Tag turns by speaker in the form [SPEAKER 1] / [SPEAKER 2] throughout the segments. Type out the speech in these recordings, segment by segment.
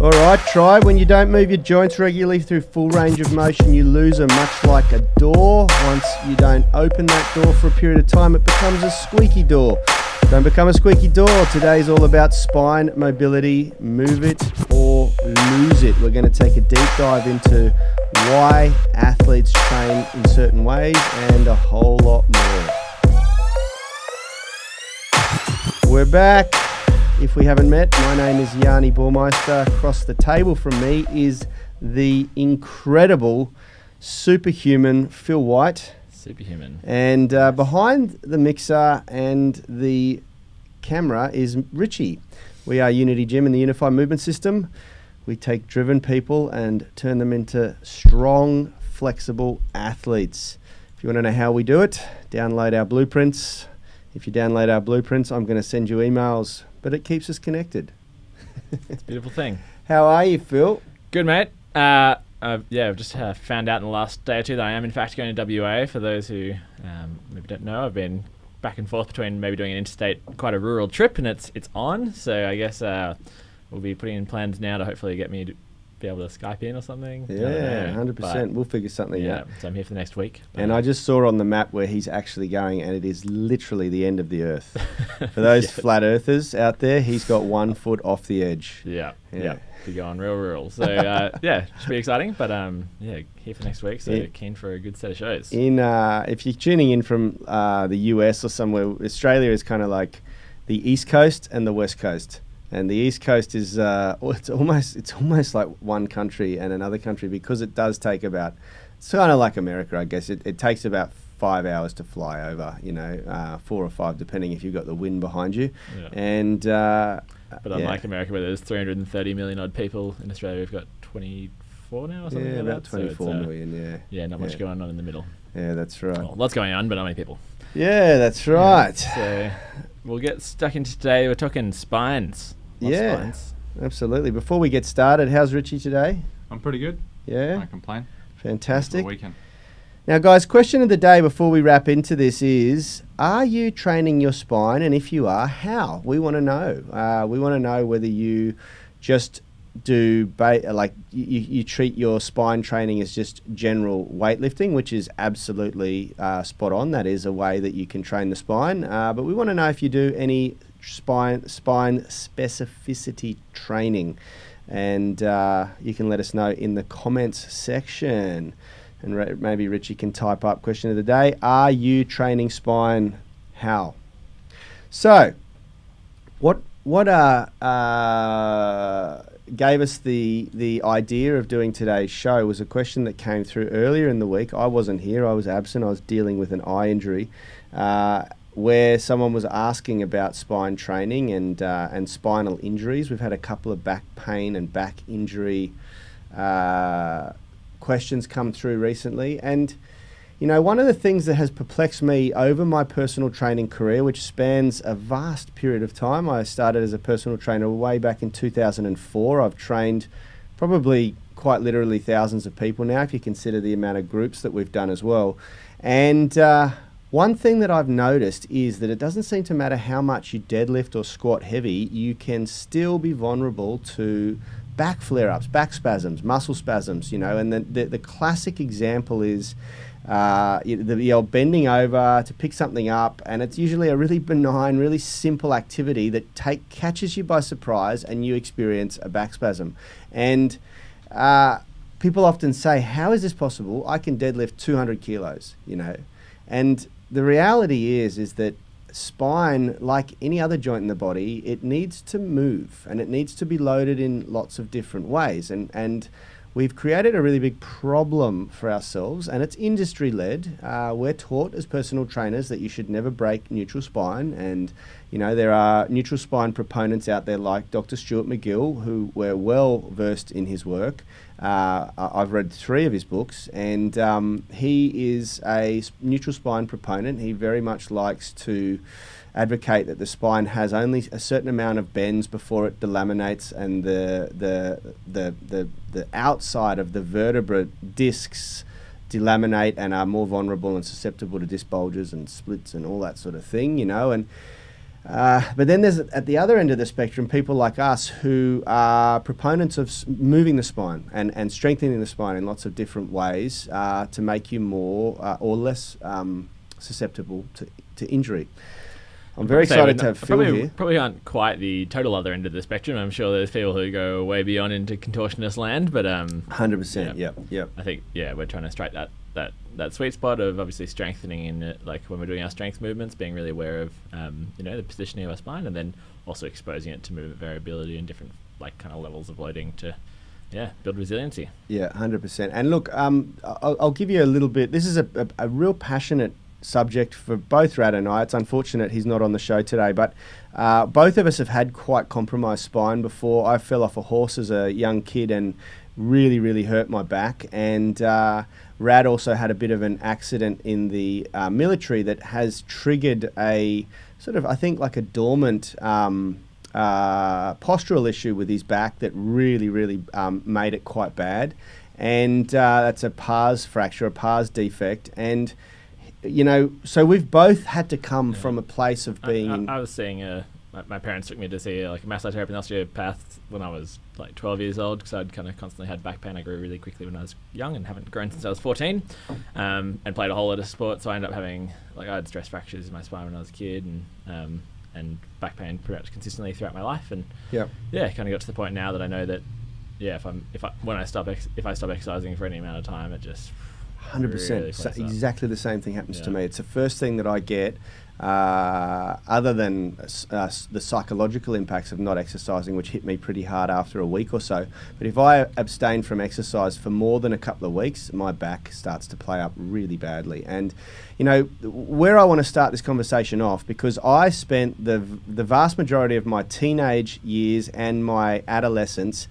[SPEAKER 1] All right, try. When you don't move your joints regularly through full range of motion, you lose them, much like a door. Once you don't open that door for a period of time, it becomes a squeaky door. Don't become a squeaky door. Today's all about spine mobility. Move it or lose it. We're going to take a deep dive into why athletes train in certain ways and a whole lot more. We're back. If we haven't met, my name is Yanni Baumeister. Across the table from me is the incredible superhuman Phil White.
[SPEAKER 2] Superhuman.
[SPEAKER 1] And behind the mixer and the camera is Richie. We are Unity Gym in the Unified Movement System. We take driven people and turn them into strong, flexible athletes. If you want to know how we do it, download our blueprints. If you download our blueprints, I'm going to send you emails, but it keeps us connected.
[SPEAKER 2] It's a beautiful thing.
[SPEAKER 1] How are you, Phil?
[SPEAKER 2] Good, mate. I've just found out in the last day or two that I am, in fact, going to WA. For those who maybe don't know, I've been back and forth between maybe doing an interstate, quite a rural trip, and it's on. So I guess we'll be putting in plans now to hopefully get me to be able to Skype in or something.
[SPEAKER 1] Yeah, 100%. We'll figure something out.
[SPEAKER 2] Yeah, so I'm here for the next week.
[SPEAKER 1] And I just saw on the map where he's actually going, and it is literally the end of the earth. For those flat earthers out there, he's got 1 foot off the edge.
[SPEAKER 2] Yeah. Be going real rural. So should be exciting. But here for next week. So keen for a good set of shows.
[SPEAKER 1] If you're tuning in from the US or somewhere, Australia is kind of like the East Coast and the West Coast. And the East Coast is it's almost like one country and another country, because it does take it's kind of like America, I guess. It takes about 5 hours to fly over, 4 or 5, depending if you've got the wind behind you.
[SPEAKER 2] Yeah.
[SPEAKER 1] And
[SPEAKER 2] but unlike America, where there's 330 million odd people, in Australia we've got 24 now or something like
[SPEAKER 1] about
[SPEAKER 2] that.
[SPEAKER 1] 24 million,
[SPEAKER 2] Yeah, not much going on in the middle.
[SPEAKER 1] Yeah, that's right.
[SPEAKER 2] Well, lots going on, but not many people.
[SPEAKER 1] Yeah, that's right.
[SPEAKER 2] So we'll get stuck into today. We're talking spines. Spines.
[SPEAKER 1] Absolutely. Before we get started, how's Richie today?
[SPEAKER 3] I'm pretty good.
[SPEAKER 1] Yeah?
[SPEAKER 3] Can't complain.
[SPEAKER 1] Fantastic.
[SPEAKER 3] Weekend.
[SPEAKER 1] Now, guys, question of the day before we wrap into this is, are you training your spine? And if you are, how? We want to know. We want to know whether you just do, you treat your spine training as just general weightlifting, which is absolutely spot on. That is a way that you can train the spine. But we want to know if you do any spine specificity training, and you can let us know in the comments section, and maybe Richie can type up question of the day: are you training spine? How? So what gave us the idea of doing today's show was a question that came through earlier in the week. I wasn't here, I was absent, I was dealing with an eye injury, where someone was asking about spine training and spinal injuries. We've had a couple of back pain and back injury questions come through recently. And, one of the things that has perplexed me over my personal training career, which spans a vast period of time. I started as a personal trainer way back in 2004. I've trained probably quite literally thousands of people now, if you consider the amount of groups that we've done as well. And one thing that I've noticed is that it doesn't seem to matter how much you deadlift or squat heavy, you can still be vulnerable to back flare-ups, back spasms, muscle spasms, and the classic example is the old bending over to pick something up, and it's usually a really benign, really simple activity that catches you by surprise and you experience a back spasm. And people often say, how is this possible? I can deadlift 200 kilos, And the reality is that spine, like any other joint in the body, it needs to move, and it needs to be loaded in lots of different ways. And we've created a really big problem for ourselves, and it's industry-led. We're taught as personal trainers that you should never break neutral spine, and there are neutral spine proponents out there like Dr. Stuart McGill, who we're well versed in his work. I've read 3 of his books, and he is a neutral spine proponent. He very much likes to advocate that the spine has only a certain amount of bends before it delaminates, and the outside of the vertebra discs delaminate and are more vulnerable and susceptible to disc bulges and splits and all that sort of thing, And But then there's, at the other end of the spectrum, people like us who are proponents of moving the spine and strengthening the spine in lots of different ways to make you more or less susceptible to injury. I'm very excited to have Phil here.
[SPEAKER 2] Probably aren't quite the total other end of the spectrum. I'm sure there's people who go way beyond into contortionist land, but
[SPEAKER 1] 100%. Yep.
[SPEAKER 2] I think we're trying to strike that sweet spot of obviously strengthening in it, like when we're doing our strength movements, being really aware of the positioning of our spine, and then also exposing it to movement variability and different like kind of levels of loading to build resiliency.
[SPEAKER 1] Yeah, 100%. And look, I'll give you a little bit. This is a real passionate subject for both Rad and I. It's unfortunate he's not on the show today, but both of us have had quite compromised spine before. I fell off a horse as a young kid and really, really hurt my back. And Rad also had a bit of an accident in the military that has triggered a sort of, I think, like a dormant postural issue with his back that really, really made it quite bad. And that's a pars fracture, a pars defect. And so we've both had to come from a place of being.
[SPEAKER 2] I was seeing my parents took me to see like a massage therapy and osteopath when I was like 12 years old because I'd kind of constantly had back pain. I grew really quickly when I was young and haven't grown since I was 14, and played a whole lot of sport. So I ended up having I had stress fractures in my spine when I was a kid and back pain pretty much consistently throughout my life. And kind of got to the point now that I know that if I stop exercising for any amount of time, it just
[SPEAKER 1] 100%.
[SPEAKER 2] Really
[SPEAKER 1] exactly the same thing happens to me. It's the first thing that I get, other than the psychological impacts of not exercising, which hit me pretty hard after a week or so. But if I abstain from exercise for more than a couple of weeks, my back starts to play up really badly. And, where I want to start this conversation off, because I spent the vast majority of my teenage years and my adolescence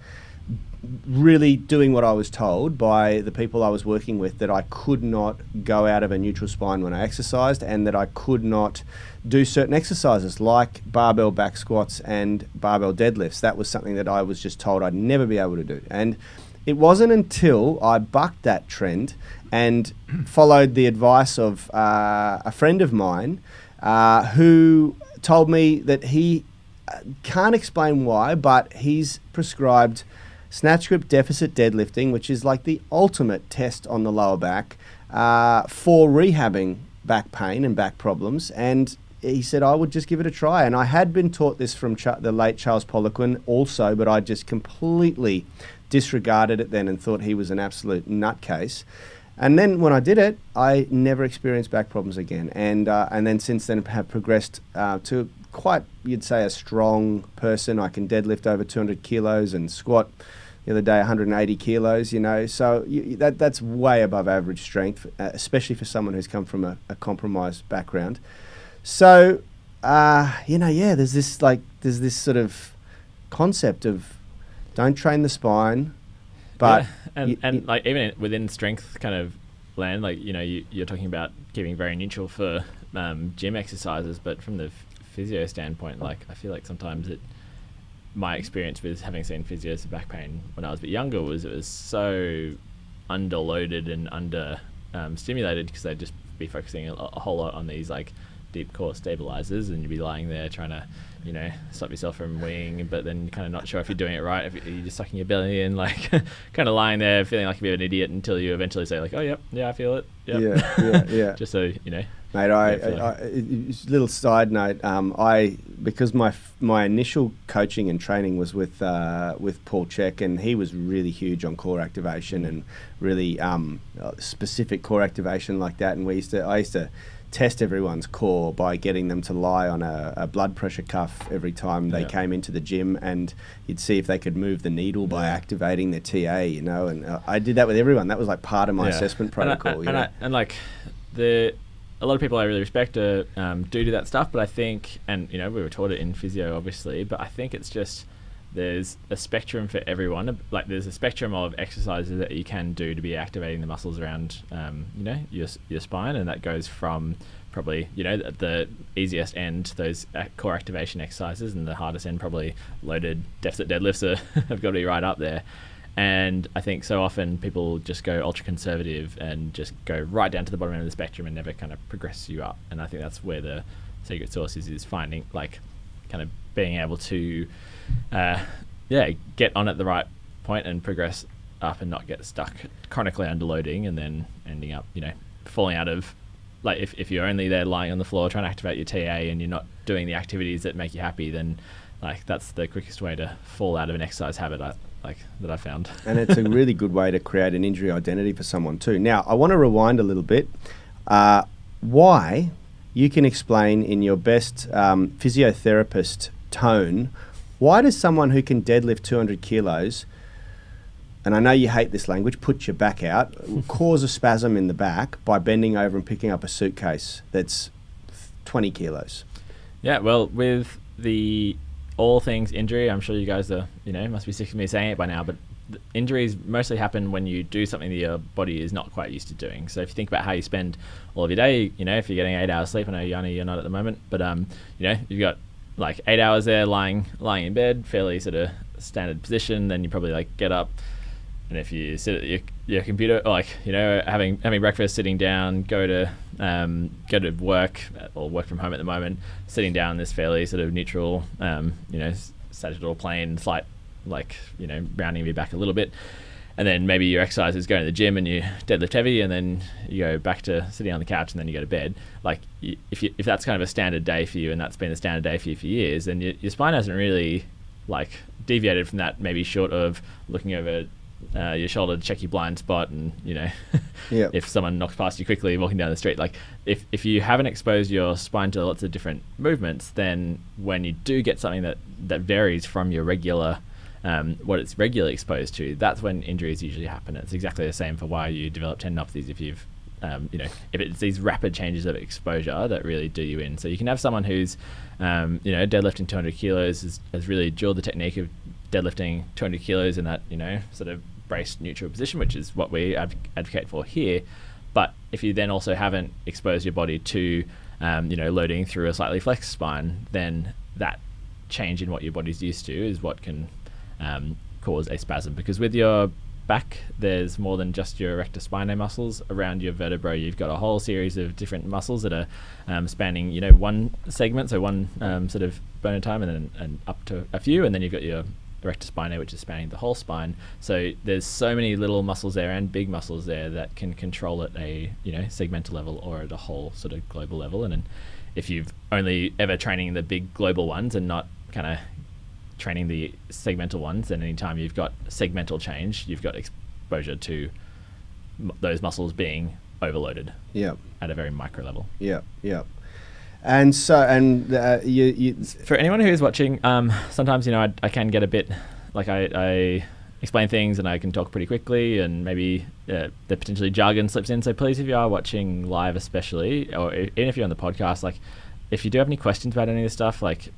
[SPEAKER 1] really doing what I was told by the people I was working with, that I could not go out of a neutral spine when I exercised, and that I could not do certain exercises like barbell back squats and barbell deadlifts. That was something that I was just told I'd never be able to do. And it wasn't until I bucked that trend and followed the advice of a friend of mine who told me that he can't explain why, but he's prescribed snatch grip deficit deadlifting, which is like the ultimate test on the lower back for rehabbing back pain and back problems. And he said I would just give it a try. And I had been taught this from the late Charles Poliquin also, but I just completely disregarded it then and thought he was an absolute nutcase. And then when I did it, I never experienced back problems again. And then since then have progressed to quite, you'd say, a strong person. I can deadlift over 200 kilos and squat the other day 180 kilos, So that's way above average strength, especially for someone who's come from a compromised background. So, there's this sort of concept of don't train the spine, but
[SPEAKER 2] like even within strength kind of land, like you're talking about keeping very neutral for gym exercises, but from the physio standpoint, like I feel like sometimes my experience with having seen physios for back pain when I was a bit younger was it was so underloaded and under stimulated because they'd just be focusing a whole lot on these like deep core stabilizers, and you'd be lying there trying to stop yourself from weeing, but then you're kind of not sure if you're doing it right, if you're just sucking your belly in, like kind of lying there feeling like a bit of an idiot until you eventually say like, oh yeah, I feel it. Yep.
[SPEAKER 1] Yeah.
[SPEAKER 2] Just so
[SPEAKER 1] Mate, little side note. Because my initial coaching and training was with Paul Check, and he was really huge on core activation and really specific core activation like that. And I used to test everyone's core by getting them to lie on a blood pressure cuff every time they came into the gym, and you'd see if they could move the needle by activating their TA. And I did that with everyone. That was like part of my assessment protocol.
[SPEAKER 2] A lot of people I really respect do that stuff, but I think, and we were taught it in physio obviously, but I think it's just there's a spectrum for everyone. Like there's a spectrum of exercises that you can do to be activating the muscles around your spine, and that goes from probably the easiest end, those core activation exercises, and the hardest end probably loaded deficit deadlifts have got to be right up there. And I think so often people just go ultra conservative and just go right down to the bottom end of the spectrum and never kind of progress you up. And I think that's where the secret sauce is finding, like, kind of being able to, get on at the right point and progress up and not get stuck chronically underloading and then ending up, falling out of, like, if you're only there lying on the floor trying to activate your TA and you're not doing the activities that make you happy, then, like, that's the quickest way to fall out of an exercise habit that I found.
[SPEAKER 1] And it's a really good way to create an injury identity for someone too. Now, I want to rewind a little bit. Why, you can explain in your best physiotherapist tone, why does someone who can deadlift 200 kilos, and I know you hate this language, put your back out, cause a spasm in the back by bending over and picking up a suitcase that's 20 kilos?
[SPEAKER 2] Yeah, well, with the all things injury, I'm sure you guys are, must be sick of me saying it by now, but injuries mostly happen when you do something that your body is not quite used to doing. So if you think about how you spend all of your day, if you're getting 8 hours sleep, I know, Yanni, you're not at the moment, but you've got like 8 hours there lying in bed, fairly sort of standard position, then you probably like get up, and if you sit at your computer, or having breakfast, sitting down, go to work or work from home at the moment, sitting down this fairly sort of neutral, sagittal plane, slight, rounding your back a little bit, and then maybe your exercise is going to the gym and you deadlift heavy, and then you go back to sitting on the couch, and then you go to bed. Like, if that's kind of a standard day for you, and that's been a standard day for you for years, then your spine hasn't really deviated from that, maybe short of looking over your shoulder to check your blind spot, and
[SPEAKER 1] Yep.
[SPEAKER 2] if someone knocks past you quickly walking down the street, like if you haven't exposed your spine to lots of different movements, then when you do get something that varies from your regular what it's regularly exposed to, that's when injuries usually happen. It's exactly the same for why you develop tendinopathies if you've if it's these rapid changes of exposure that really do you in. So you can have someone who's deadlifting 200 kilos has really drilled the technique of deadlifting 200 kilos in that sort of braced neutral position, which is what we advocate for here. But if you then also haven't exposed your body to loading through a slightly flexed spine, then that change in what your body's used to is what can cause a spasm. Because with your back, there's more than just your erector spinae muscles around your vertebrae. You've got a whole series of different muscles that are spanning one segment, so one sort of bone at a time, and up to a few, and then you've got your erector spinae, which is spanning the whole spine. So there's so many little muscles there and big muscles there that can control at a segmental level or at a whole sort of global level. And then if you've only ever training the big global ones and not kind of training the segmental ones, then anytime you've got segmental change, you've got exposure to those muscles being overloaded.
[SPEAKER 1] Yep.
[SPEAKER 2] At a very micro level.
[SPEAKER 1] Yep. And so, you
[SPEAKER 2] for anyone who is watching, sometimes I can get a bit like I explain things and I can talk pretty quickly, and maybe the potentially jargon slips in. So please, if you are watching live, especially, or even if you're on the podcast, like if you do have any questions about any of this stuff, like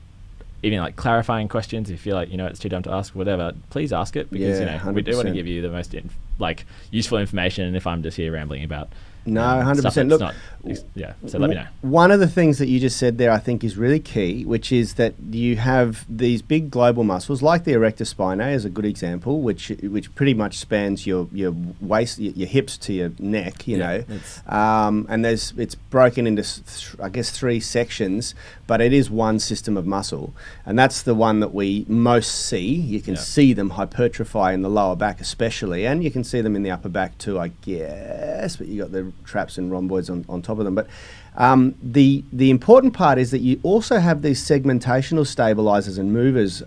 [SPEAKER 2] even like clarifying questions, if you feel like it's too dumb to ask, whatever, please ask it, because we do want to give you the most useful information. And if I'm just here rambling about
[SPEAKER 1] 100%. Look,
[SPEAKER 2] so let me know.
[SPEAKER 1] One of the things that you just said there, I think, is really key, which is that you have these big global muscles, like the erector spinae is a good example, which pretty much spans your waist, your hips to your neck, and it's broken into I guess 3 sections, but it is one system of muscle, and that's the one that we most see. You can see them hypertrophy in the lower back especially, and you can see them in the upper back too, I guess, but you got the traps and rhomboids on top of them. But the important part is that you also have these segmentational stabilizers and movers,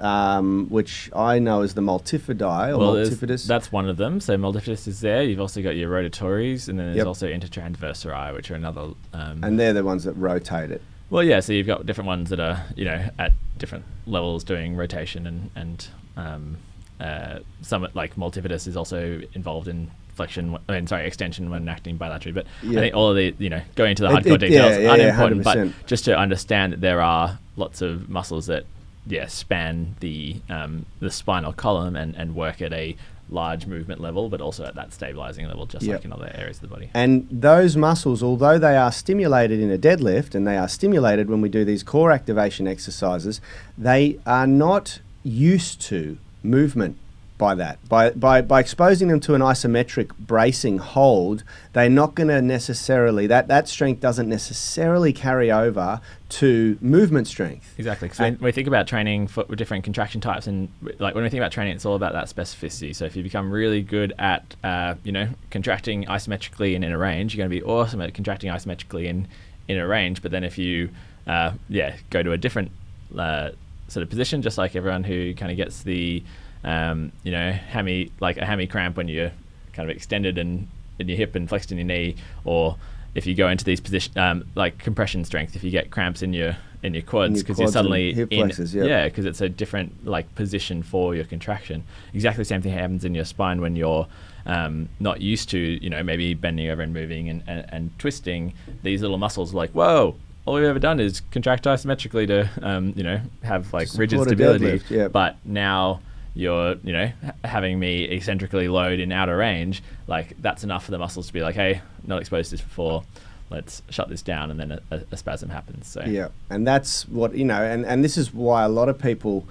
[SPEAKER 1] which I know as the multifidi or multifidus.
[SPEAKER 2] That's one of them. So multifidus is there. You've also got your rotatories, and then there's also intertransversori, which are another.
[SPEAKER 1] And they're the ones that rotate it.
[SPEAKER 2] Well, yeah. So you've got different ones that are at different levels doing rotation, and some like multifidus is also involved in extension when acting bilaterally. But I think all of the, going into the hardcore details aren't important,
[SPEAKER 1] 100%.
[SPEAKER 2] But just to understand that there are lots of muscles that, span the spinal column and work at a large movement level, but also at that stabilizing level, just like in other areas of the body.
[SPEAKER 1] And those muscles, although they are stimulated in a deadlift, and they are stimulated when we do these core activation exercises, they are not used to movement by that. By exposing them to an isometric bracing hold, they're not going to necessarily, that strength doesn't necessarily carry over to movement strength.
[SPEAKER 2] Exactly. Because when we think about training with different contraction types, and like when we think about training, it's all about that specificity. So if you become really good at, contracting isometrically and in a range, you're going to be awesome at contracting isometrically in a range. But then if you, go to a different sort of position, just like everyone who kind of gets the hammy, like a hammy cramp when you're kind of extended in your hip and flexed in your knee, or if you go into these positions, like compression strength, if you get cramps in your quads because you're suddenly
[SPEAKER 1] hip flexors,
[SPEAKER 2] because it's a different like position for your contraction. Exactly the same thing happens in your spine when you're not used to, maybe bending over and moving and twisting. These little muscles are like, whoa, all we've ever done is contract isometrically to, have like rigid stability.
[SPEAKER 1] Deadlift,
[SPEAKER 2] but now you're, having me eccentrically load in outer range, like that's enough for the muscles to be like, hey, not exposed to this before, let's shut this down, and then a spasm happens. So
[SPEAKER 1] yeah, and that's what, and this is why a lot of people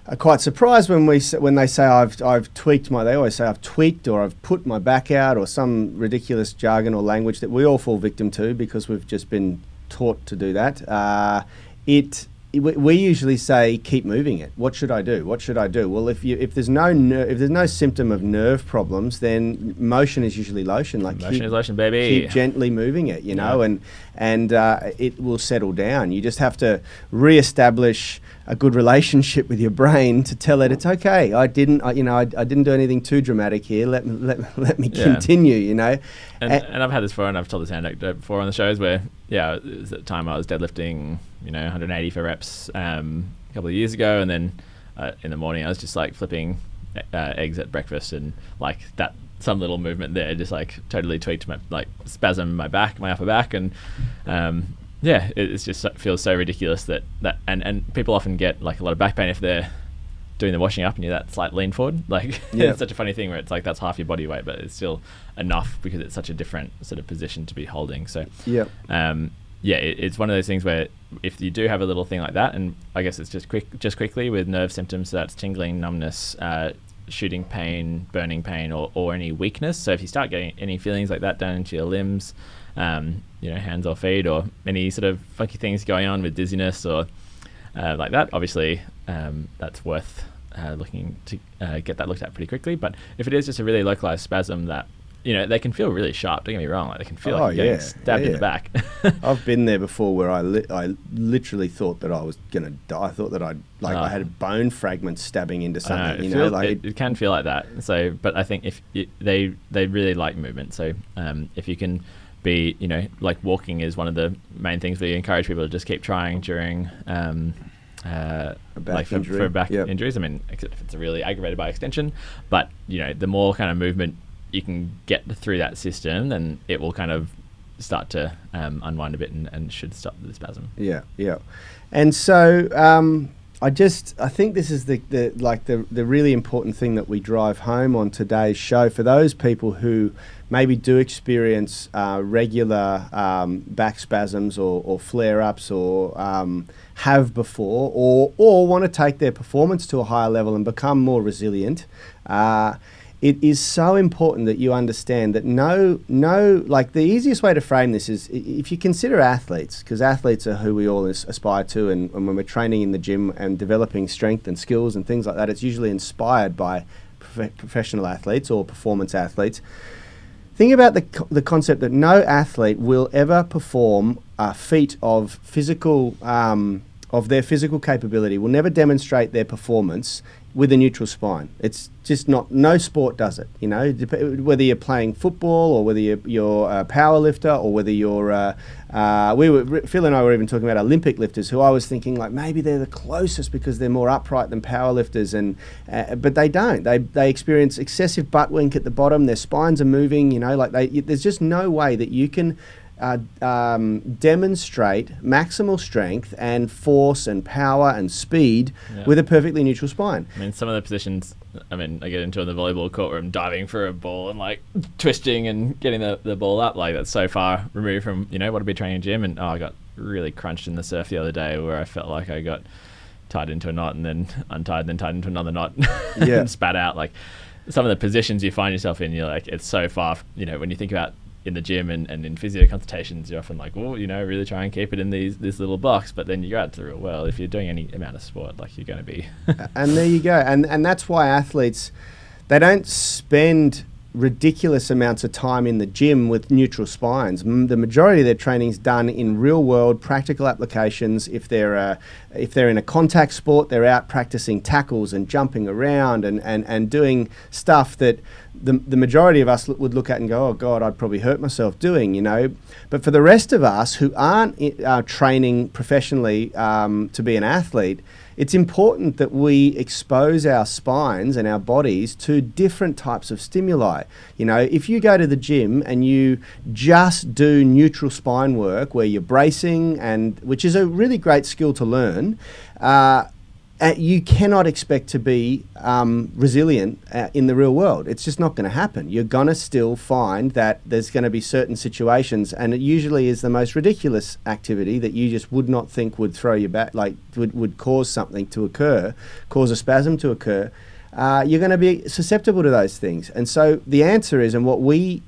[SPEAKER 1] are quite surprised when they say I've tweaked they always say I've tweaked or I've put my back out, or some ridiculous jargon or language that we all fall victim to because we've just been taught to do that. We usually say keep moving it. What should I do? What should I do? Well, if there's no symptom of nerve problems, then motion is usually lotion. Like
[SPEAKER 2] motion is lotion, baby.
[SPEAKER 1] Keep gently moving it, and it will settle down. You just have to reestablish a good relationship with your brain to tell it it's okay. I didn't do anything too dramatic here. Let me continue.
[SPEAKER 2] And I've had this before, and I've told this anecdote before on the shows where it was at the time I was deadlifting 180 for reps a couple of years ago, and then in the morning I was just like flipping eggs at breakfast, and like that some little movement there just like totally tweaked my like spasm my upper back, and it's just feels so ridiculous that and people often get like a lot of back pain if they're doing the washing up and you're that slight lean forward. Like it's such a funny thing where it's like that's half your body weight, but it's still enough because it's such a different sort of position to be holding. So it's one of those things where if you do have a little thing like that, and I guess it's just quickly with nerve symptoms, so that's tingling, numbness, shooting pain, burning pain, or any weakness. So if you start getting any feelings like that down into your limbs, hands or feet, or any sort of funky things going on with dizziness or like that, obviously that's worth looking to get that looked at pretty quickly. But if it is just a really localized spasm that they can feel really sharp, don't get me wrong, like they can feel like you're getting stabbed in the back.
[SPEAKER 1] I've been there before where I literally thought that I was gonna die. I thought that I had a bone fragment stabbing into something.
[SPEAKER 2] It can feel like that. So, but I think if they really like movement, so if you can be, like walking is one of the main things we encourage people to just keep trying during for back injuries. I mean, except if it's really aggravated by extension, but the more kind of movement you can get through that system, then it will kind of start to unwind a bit and should stop the spasm.
[SPEAKER 1] Yeah. And so I think this is the really important thing that we drive home on today's show for those people who maybe do experience regular back spasms or flare-ups, or have before, or want to take their performance to a higher level and become more resilient. It is so important that you understand that like the easiest way to frame this is if you consider athletes, because athletes are who we all aspire to, and when we're training in the gym and developing strength and skills and things like that, it's usually inspired by professional athletes or performance athletes. Think about the concept that no athlete will ever perform a feat of their physical capability, will never demonstrate their performance with a neutral spine. It's just no sport does it. Whether you're playing football or whether you're a power lifter, or whether you're Phil and I were even talking about Olympic lifters, who I was thinking like maybe they're the closest because they're more upright than power lifters, but they don't. They experience excessive butt wink at the bottom. Their spines are moving. There's just no way that you can demonstrate maximal strength and force and power and speed with a perfectly neutral spine.
[SPEAKER 2] I mean, some of the positions, I get into in the volleyball court where I'm diving for a ball and like twisting and getting the ball up, like that's so far removed from, what I'd be training in gym. And I got really crunched in the surf the other day where I felt like I got tied into a knot and then untied and then tied into another knot
[SPEAKER 1] Yeah.
[SPEAKER 2] and spat out. Like some of the positions you find yourself in, you're like, it's so far, when you think about in the gym and in physio consultations, you're often like, well, really try and keep it in this little box. But then you go out to the real world, if you're doing any amount of sport, like you're going to be.
[SPEAKER 1] And there you go. And that's why athletes, they don't spend ridiculous amounts of time in the gym with neutral spines. The majority of their training is done in real world practical applications. If they're in a contact sport, they're out practicing tackles and jumping around and doing stuff that the majority of us would look at and go, oh God, I'd probably hurt myself doing, But for the rest of us who aren't training professionally to be an athlete, it's important that we expose our spines and our bodies to different types of stimuli. If you go to the gym and you just do neutral spine work where you're bracing, which is a really great skill to learn, you cannot expect to be resilient in the real world. It's just not going to happen. You're going to still find that there's going to be certain situations, and it usually is the most ridiculous activity that you just would not think would throw you back, like would cause something to occur, cause a spasm to occur. You're going to be susceptible to those things. And so the answer is, and what we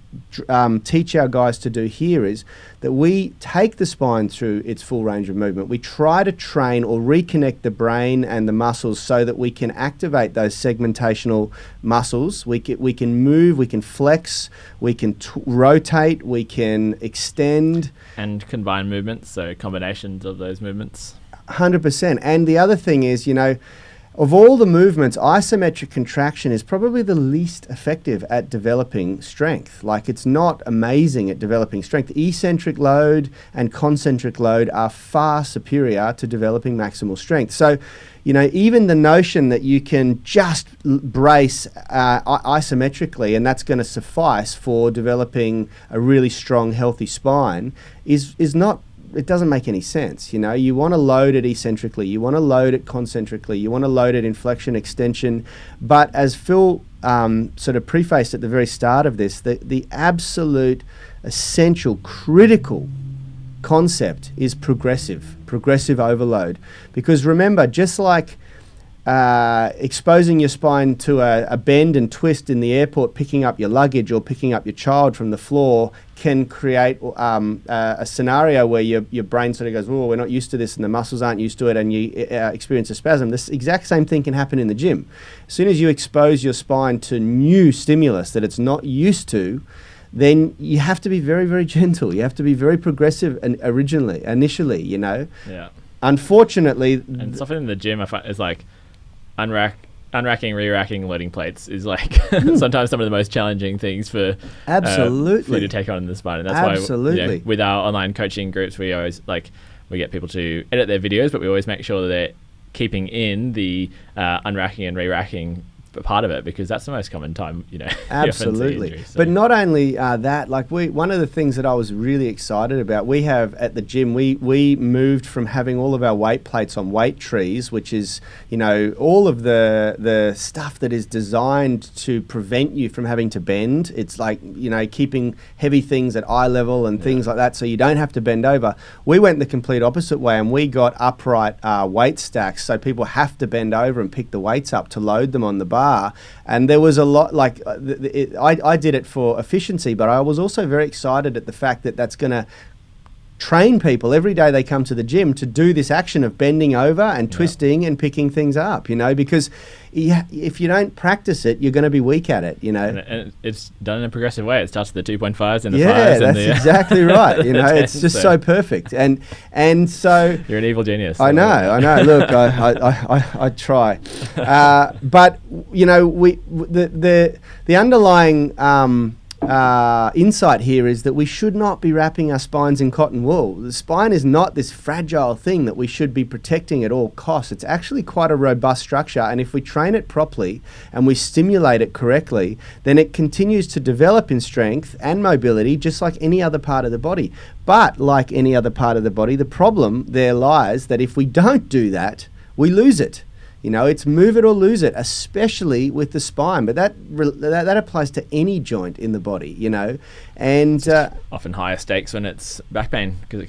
[SPEAKER 1] teach our guys to do here is that we take the spine through its full range of movement. We try to train or reconnect the brain and the muscles so that we can activate those segmentational muscles. We can move, we can flex, we can rotate, we can extend.
[SPEAKER 2] And combine movements, so combinations of those movements.
[SPEAKER 1] 100%. And the other thing is, of all the movements, isometric contraction is probably the least effective at developing strength. Like, it's not amazing at developing strength. Eccentric load and concentric load are far superior to developing maximal strength. So, even the notion that you can just brace isometrically and that's going to suffice for developing a really strong, healthy spine is not. It doesn't make any sense. You want to load it eccentrically, you want to load it concentrically, you want to load it in flexion, extension. But as Phil sort of prefaced at the very start of this, the absolute essential, critical concept is progressive overload. Because remember, just like exposing your spine to a bend and twist in the airport, picking up your luggage or picking up your child from the floor can create a scenario where your brain sort of goes, oh, we're not used to this, and the muscles aren't used to it, and you experience a spasm. This exact same thing can happen in the gym. As soon as you expose your spine to new stimulus that it's not used to, then you have to be very, very gentle. You have to be very progressive initially,
[SPEAKER 2] Yeah.
[SPEAKER 1] Unfortunately...
[SPEAKER 2] And stuff in the gym, I find, is like unracking, re-racking, loading plates is like sometimes some of the most challenging things for you to take on in the spine. And that's why with our online coaching groups, we always we get people to edit their videos, but we always make sure that they're keeping in the unracking and re-racking part of it, because that's the most common time,
[SPEAKER 1] Absolutely.
[SPEAKER 2] Injury, so.
[SPEAKER 1] But not only that, one of the things that I was really excited about, we have at the gym, we moved from having all of our weight plates on weight trees, which is, all of the stuff that is designed to prevent you from having to bend. It's like, keeping heavy things at eye level and things like that, so you don't have to bend over. We went the complete opposite way, and we got upright weight stacks, so people have to bend over and pick the weights up to load them on the bar. And there was a lot, I did it for efficiency, but I was also very excited at the fact that that's going to train people every day they come to the gym to do this action of bending over and twisting and picking things up, because if you don't practice it, you're going to be weak at it,
[SPEAKER 2] And it's done in a progressive way. It starts with the 2.5s and the 5s.
[SPEAKER 1] Yeah, that's exactly right. It's just so perfect. And so...
[SPEAKER 2] You're an evil genius.
[SPEAKER 1] I know. Look, I try. But, the underlying... insight here is that we should not be wrapping our spines in cotton wool. The spine is not this fragile thing that we should be protecting at all costs. It's actually quite a robust structure, and if we train it properly and we stimulate it correctly, then it continues to develop in strength and mobility just like any other part of the body. But like any other part of the body, the problem there lies that if we don't do that, we lose it. It's move it or lose it, especially with the spine. But that applies to any joint in the body, and
[SPEAKER 2] often higher stakes when it's back pain, because it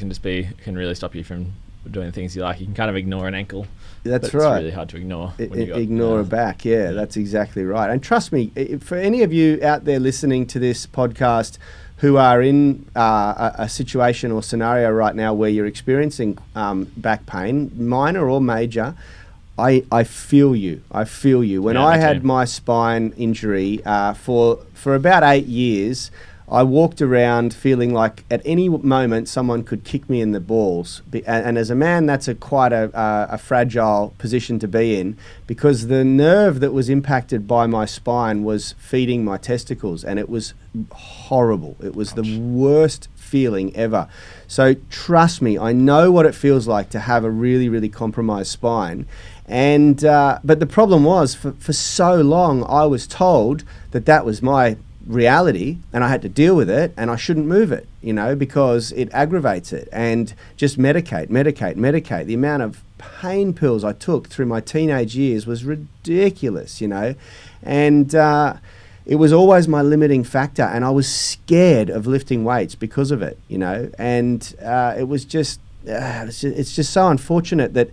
[SPEAKER 2] can really stop you from doing things you like. You can kind of ignore an ankle.
[SPEAKER 1] That's
[SPEAKER 2] but
[SPEAKER 1] right.
[SPEAKER 2] It's really hard to ignore.
[SPEAKER 1] Ignore a back. Yeah, that's exactly right. And trust me, for any of you out there listening to this podcast who are in a situation or scenario right now where you're experiencing back pain, minor or major, I feel you. I feel you. When I had my spine injury for about 8 years, I walked around feeling like at any moment someone could kick me in the balls. And as a man, that's quite a fragile position to be in, because the nerve that was impacted by my spine was feeding my testicles, and it was horrible. It was the worst feeling ever. So trust me, I know what it feels like to have a really, really compromised spine. And but the problem was, for so long, I was told that was my reality and I had to deal with it and I shouldn't move it, because it aggravates it, and just medicate. The amount of pain pills I took through my teenage years was ridiculous, and it was always my limiting factor, and I was scared of lifting weights because of it, and it was just it's just so unfortunate that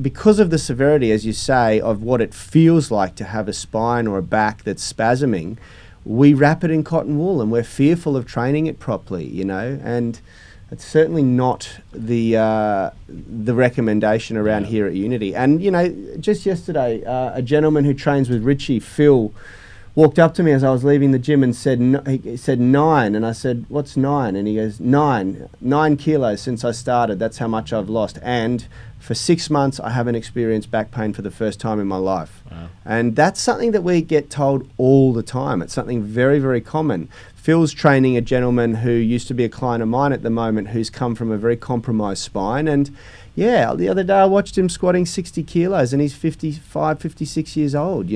[SPEAKER 1] because of the severity, as you say, of what it feels like to have a spine or a back that's spasming, we wrap it in cotton wool and we're fearful of training it properly, and it's certainly not the recommendation around here at Unity. And just yesterday, a gentleman who trains with Richie, Phil, walked up to me as I was leaving the gym and said, he said 9. And I said, what's 9? And he goes, 9 kilos since I started. That's how much I've lost. And for 6 months, I haven't experienced back pain for the first time in my life. Wow. And that's something that we get told all the time. It's something very, very common. Phil's training a gentleman who used to be a client of mine at the moment, who's come from a very compromised spine. And yeah, the other day I watched him squatting 60 kilos and he's 55, 56 years old,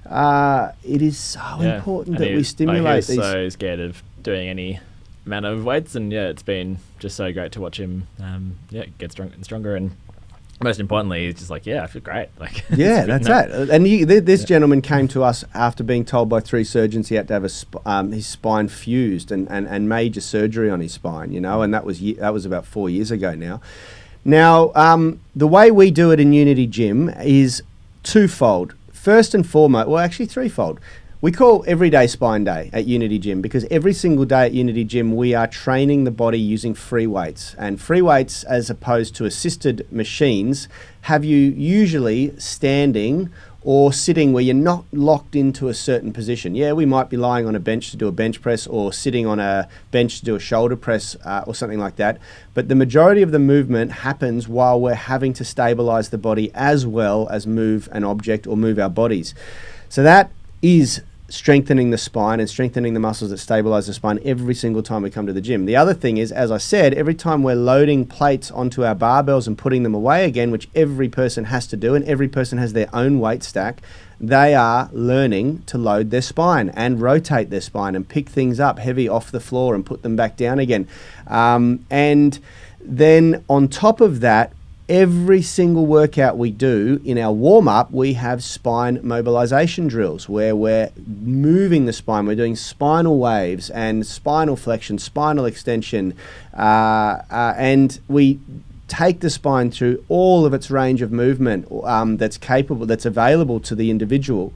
[SPEAKER 1] it is so important that we stimulate these.
[SPEAKER 2] He's so scared of doing any amount of weights, and it's been just so great to watch him get stronger and stronger, and most importantly, he's just like, I feel great.
[SPEAKER 1] That's it. And this gentleman came to us after being told by 3 surgeons he had to have his spine fused and major surgery on his spine, and that was about 4 years ago now. Now, the way we do it in Unity Gym is twofold. First and foremost, well, actually threefold. We call Everyday Spine Day at Unity Gym, because every single day at Unity Gym we are training the body using free weights. And free weights, as opposed to assisted machines, have you usually standing or sitting where you're not locked into a certain position. Yeah, we might be lying on a bench to do a bench press, or sitting on a bench to do a shoulder press or something like that. But the majority of the movement happens while we're having to stabilize the body as well as move an object or move our bodies. So that is strengthening the spine and strengthening the muscles that stabilize the spine every single time we come to the gym. The other thing is, as I said, every time we're loading plates onto our barbells and putting them away again, which every person has to do, and every person has their own weight stack, they are learning to load their spine and rotate their spine and pick things up heavy off the floor and put them back down again. And then on top of that, every single workout we do in our warm-up, we have spine mobilization drills where we're moving the spine. We're doing spinal waves and spinal flexion, spinal extension, and we take the spine through all of its range of movement that's available to the individual.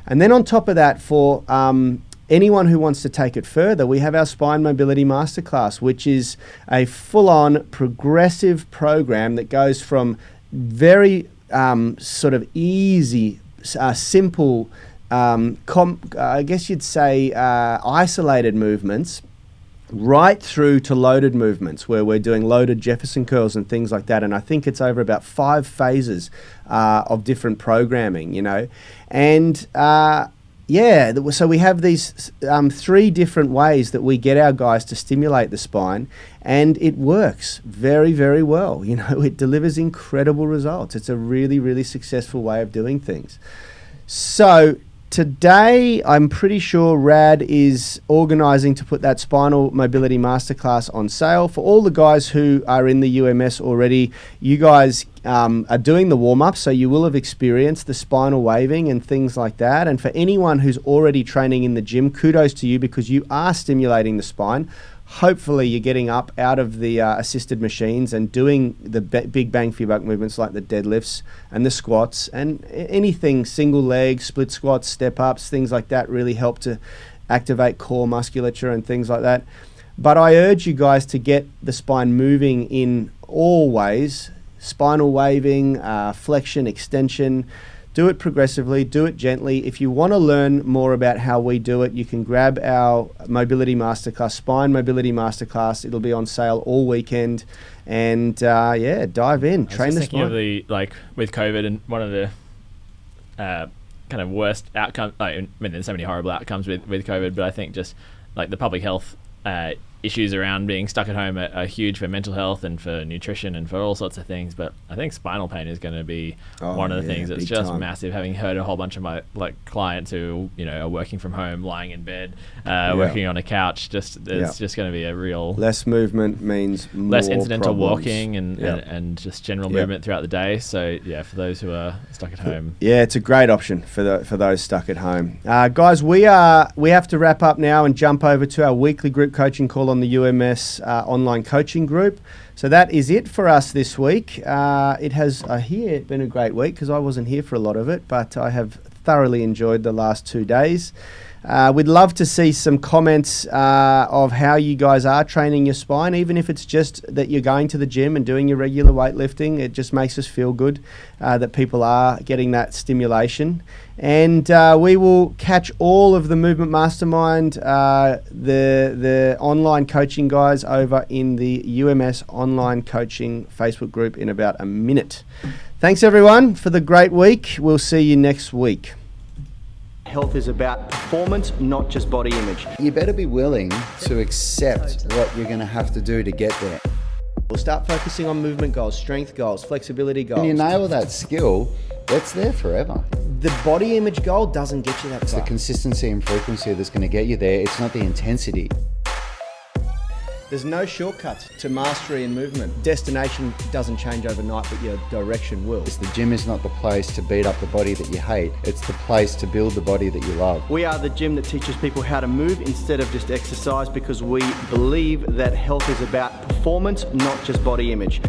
[SPEAKER 1] And then on top of that, for anyone who wants to take it further, we have our Spine Mobility Masterclass, which is a full-on progressive program that goes from very sort of easy, simple, I guess you'd say isolated movements, right through to loaded movements, where we're doing loaded Jefferson curls and things like that. And I think it's over about 5 phases of different programming, and so we have these 3 different ways that we get our guys to stimulate the spine, and it works very, very well. It delivers incredible results. It's a really, really successful way of doing things. So today, I'm pretty sure Rad is organising to put that Spinal Mobility Masterclass on sale. For all the guys who are in the UMS already, you guys are doing the warm-up, so you will have experienced the spinal waving and things like that. And for anyone who's already training in the gym, kudos to you, because you are stimulating the spine. hopefully you're getting up out of the assisted machines and doing the big bang for your buck movements like the deadlifts and the squats and anything, single leg, split squats, step ups, things like that really help to activate core musculature and things like that. But I urge you guys to get the spine moving in all ways: spinal waving, flexion, extension. Do it progressively, do it gently. If you want to learn more about how we do it, you can grab our Mobility Masterclass, Spine Mobility Masterclass. It'll be on sale all weekend. And dive in, train the spine.
[SPEAKER 2] Of the, like, with COVID, and one of the kind of worst outcomes, I mean, there's so many horrible outcomes with COVID, but I think just like the public health issues around being stuck at home are huge for mental health and for nutrition and for all sorts of things. But I think spinal pain is going to be one of the things that's just massive. Having heard a whole bunch of my clients who are working from home, lying in bed, working on a couch, it's just going to be a real
[SPEAKER 1] less movement means more
[SPEAKER 2] less incidental
[SPEAKER 1] problems.
[SPEAKER 2] Walking and just general movement throughout the day. So for those who are stuck at home,
[SPEAKER 1] it's a great option for those stuck at home. Guys, we have to wrap up now and jump over to our weekly group coaching call on the UMS online coaching group. So that is it for us this week. It has been a great week because I wasn't here for a lot of it, but I have thoroughly enjoyed the last 2 days. We'd love to see some comments of how you guys are training your spine, even if it's just that you're going to the gym and doing your regular weightlifting. It just makes us feel good that people are getting that stimulation. And we will catch all of the Movement Mastermind, the online coaching guys over in the UMS online coaching Facebook group in about a minute. Thanks everyone for the great week. We'll see you next week. Health is about performance, not just body image.
[SPEAKER 3] You better be willing to accept what you're going to have to do to get there.
[SPEAKER 1] We'll start focusing on movement goals, strength goals, flexibility goals.
[SPEAKER 3] When you nail that skill, it's there forever.
[SPEAKER 1] The body image goal doesn't get you that far.
[SPEAKER 3] It's the consistency and frequency that's going to get you there. It's not the intensity.
[SPEAKER 1] There's no shortcuts to mastery and movement. Destination doesn't change overnight, but your direction will.
[SPEAKER 3] The gym is not the place to beat up the body that you hate. It's the place to build the body that you love.
[SPEAKER 1] We are the gym that teaches people how to move instead of just exercise, because we believe that health is about performance, not just body image.